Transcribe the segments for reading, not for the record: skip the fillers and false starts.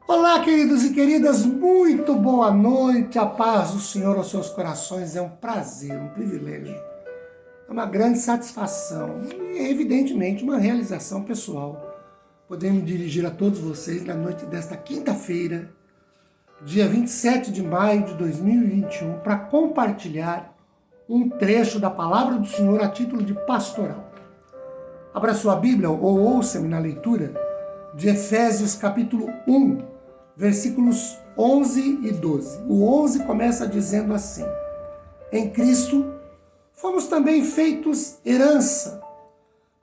Olá, queridos e queridas, muito boa noite, a paz do Senhor aos seus corações. É um prazer, um privilégio, é uma grande satisfação e, evidentemente, uma realização pessoal poder me dirigir a todos vocês na noite desta quinta-feira, dia 27 de maio de 2021, para compartilhar um trecho da palavra do Senhor a título de pastoral. Abra sua Bíblia ou ouça-me na leitura de Efésios capítulo 1, versículos 11 e 12. O 11 começa dizendo assim: em Cristo fomos também feitos herança,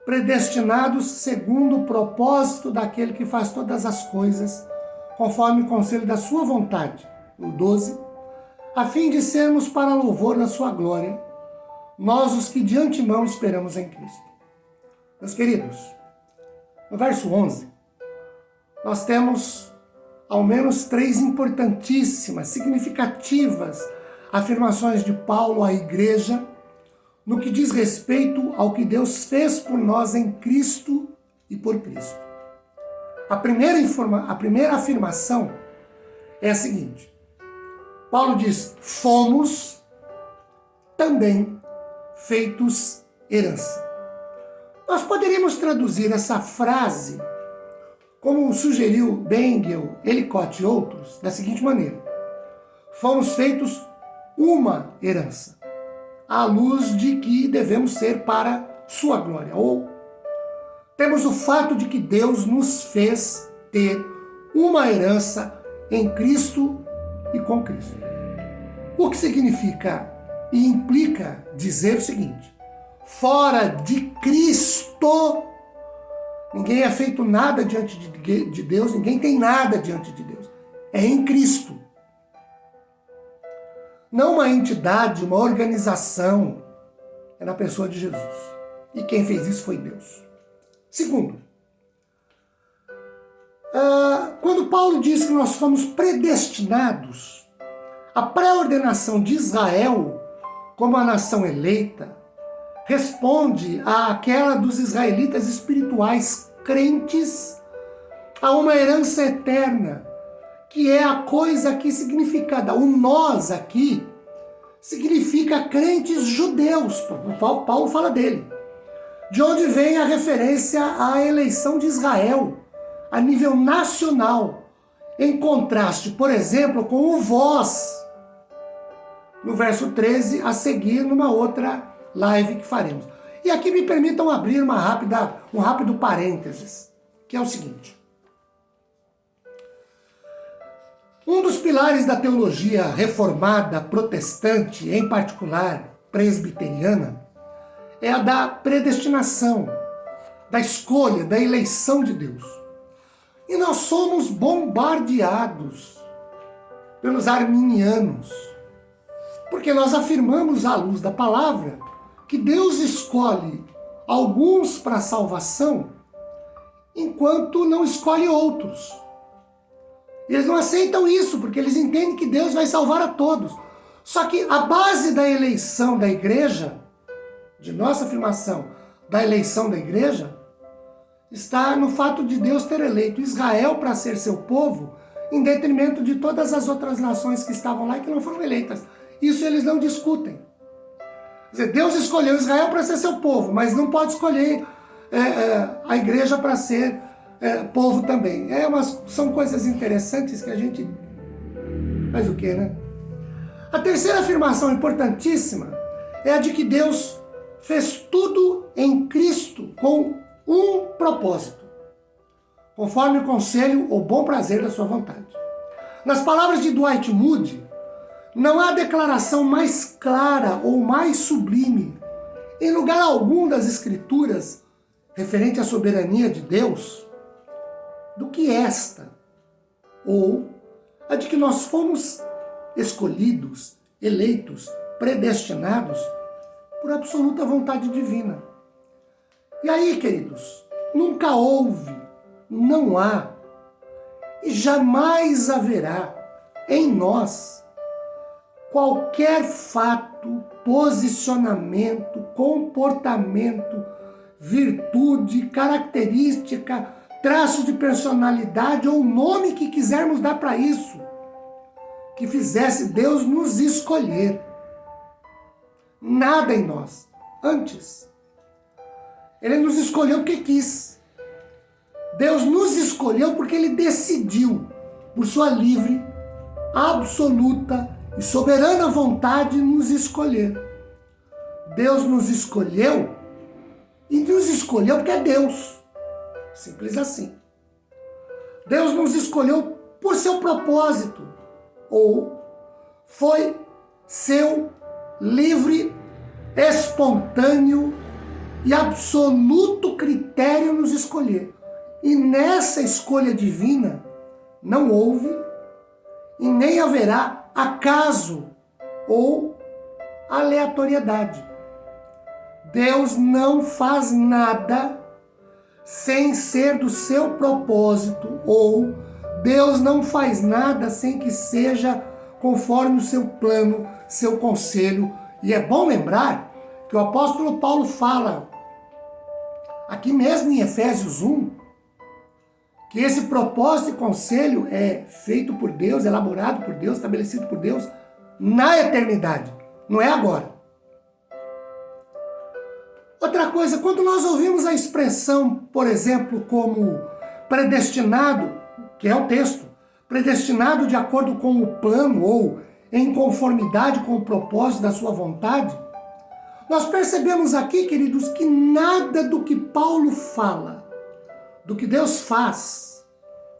predestinados segundo o propósito daquele que faz todas as coisas, conforme o conselho da sua vontade. O 12, a fim de sermos para louvor da sua glória, nós os que de antemão esperamos em Cristo. Meus queridos, no verso 11, nós temos ao menos três importantíssimas, significativas afirmações de Paulo à igreja no que diz respeito ao que Deus fez por nós em Cristo e por Cristo. A primeira afirmação é a seguinte: Paulo diz, fomos também feitos herança. Nós poderíamos traduzir essa frase, como sugeriu Bengel, Ellicott e outros, da seguinte maneira: fomos feitos uma herança, à luz de que devemos ser para sua glória. Ou temos o fato de que Deus nos fez ter uma herança em Cristo e com Cristo. O que significa e implica dizer o seguinte: fora de Cristo, ninguém é feito nada diante de Deus, ninguém tem nada diante de Deus. É em Cristo. Não uma entidade, uma organização. É na pessoa de Jesus. E quem fez isso foi Deus. Segundo, quando Paulo diz que nós fomos predestinados, a pré-ordenação de Israel como a nação eleita responde àquela dos israelitas espirituais crentes a uma herança eterna, que é a coisa aqui significada. O nós aqui significa crentes judeus. Paulo fala dele. De onde vem a referência à eleição de Israel a nível nacional, em contraste, por exemplo, com o vós, no verso 13, a seguir numa outra live que faremos. E aqui me permitam abrir um rápido parênteses, que é o seguinte. Um dos pilares da teologia reformada protestante, em particular presbiteriana, é a da predestinação, da escolha, da eleição de Deus. E nós somos bombardeados pelos arminianos, porque nós afirmamos à luz da palavra que Deus escolhe alguns para a salvação, enquanto não escolhe outros. Eles não aceitam isso, porque eles entendem que Deus vai salvar a todos. Só que a base da eleição da igreja, de nossa afirmação da eleição da igreja, está no fato de Deus ter eleito Israel para ser seu povo, em detrimento de todas as outras nações que estavam lá e que não foram eleitas. Isso eles não discutem. Quer dizer, Deus escolheu Israel para ser seu povo, mas não pode escolher a igreja para ser povo também. São coisas interessantes que a gente faz o quê, né? A terceira afirmação importantíssima é a de que Deus fez tudo em Cristo com um propósito, conforme o conselho ou bom prazer da sua vontade. Nas palavras de Dwight Moody, não há declaração mais clara ou mais sublime, em lugar algum das Escrituras, referente à soberania de Deus, do que esta, ou a de que nós fomos escolhidos, eleitos, predestinados por absoluta vontade divina. E aí, queridos, nunca houve, não há e jamais haverá em nós qualquer fato, posicionamento, comportamento, virtude, característica, traço de personalidade ou nome que quisermos dar para isso, que fizesse Deus nos escolher. Nada em nós. Antes, Ele nos escolheu porque quis. Deus nos escolheu porque Ele decidiu, por sua livre, absoluta e soberana vontade, nos escolher. Deus nos escolheu e nos escolheu porque é Deus. Simples assim. Deus nos escolheu por seu propósito, ou foi seu livre, espontâneo e absoluto critério nos escolher. E nessa escolha divina não houve e nem haverá acaso ou aleatoriedade. Deus não faz nada sem ser do seu propósito, ou Deus não faz nada sem que seja conforme o seu plano, seu conselho. E é bom lembrar que o apóstolo Paulo fala, aqui mesmo em Efésios 1, que esse propósito e conselho é feito por Deus, elaborado por Deus, estabelecido por Deus na eternidade, não é agora. Outra coisa, quando nós ouvimos a expressão, por exemplo, como predestinado, que é o texto, predestinado de acordo com o plano ou em conformidade com o propósito da sua vontade, nós percebemos aqui, queridos, que nada do que Paulo fala, do que Deus faz,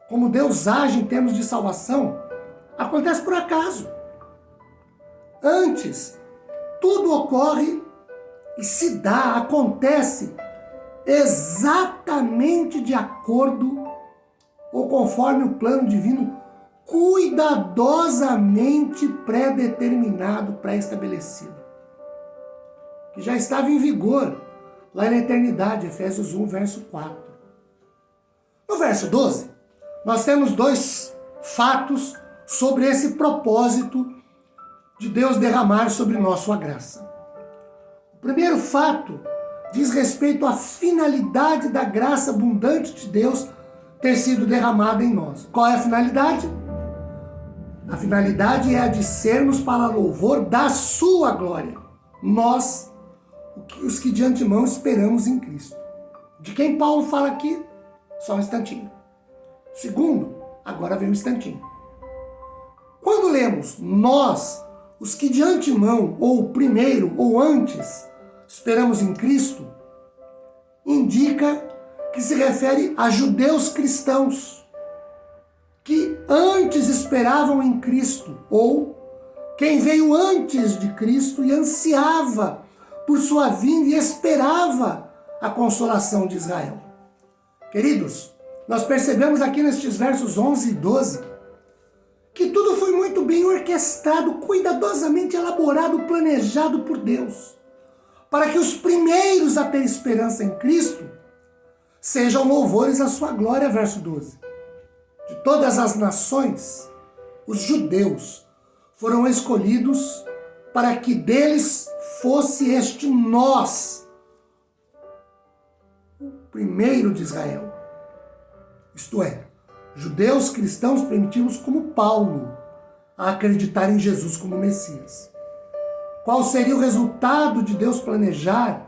como Deus age em termos de salvação, acontece por acaso. Antes, tudo ocorre e se dá, acontece exatamente de acordo ou conforme o plano divino cuidadosamente pré-determinado, pré-estabelecido, que já estava em vigor lá na eternidade, Efésios 1, verso 4. No verso 12, nós temos dois fatos sobre esse propósito de Deus derramar sobre nós sua graça. O primeiro fato diz respeito à finalidade da graça abundante de Deus ter sido derramada em nós. Qual é a finalidade? A finalidade é a de sermos para louvor da sua glória. Nós, os que de antemão esperamos em Cristo. De quem Paulo fala aqui? Só um instantinho. Segundo, agora vem um instantinho. Quando lemos nós, os que de antemão, ou primeiro, ou antes, esperamos em Cristo, indica que se refere a judeus cristãos, que antes esperavam em Cristo, ou quem veio antes de Cristo e ansiava por sua vinda e esperava a consolação de Israel. Queridos, nós percebemos aqui nestes versos 11 e 12 que tudo foi muito bem orquestrado, cuidadosamente elaborado, planejado por Deus, para que os primeiros a ter esperança em Cristo sejam louvores à sua glória, verso 12. De todas as nações, os judeus foram escolhidos para que deles fosse este nós, o primeiro de Israel. Isto é, judeus cristãos primitivos como Paulo, a acreditar em Jesus como Messias. Qual seria o resultado de Deus planejar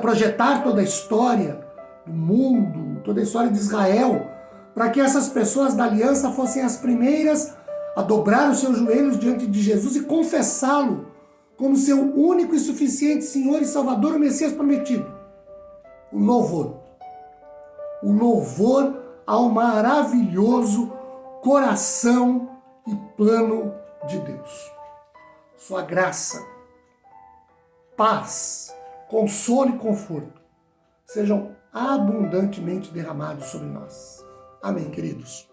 projetar toda a história do mundo, toda a história de Israel, para que essas pessoas da aliança fossem as primeiras a dobrar os seus joelhos diante de Jesus e confessá-lo como seu único e suficiente Senhor e Salvador, o Messias prometido? O louvor. O louvor ao maravilhoso coração e plano de Deus. Sua graça, paz, consolo e conforto sejam abundantemente derramados sobre nós. Amém, queridos.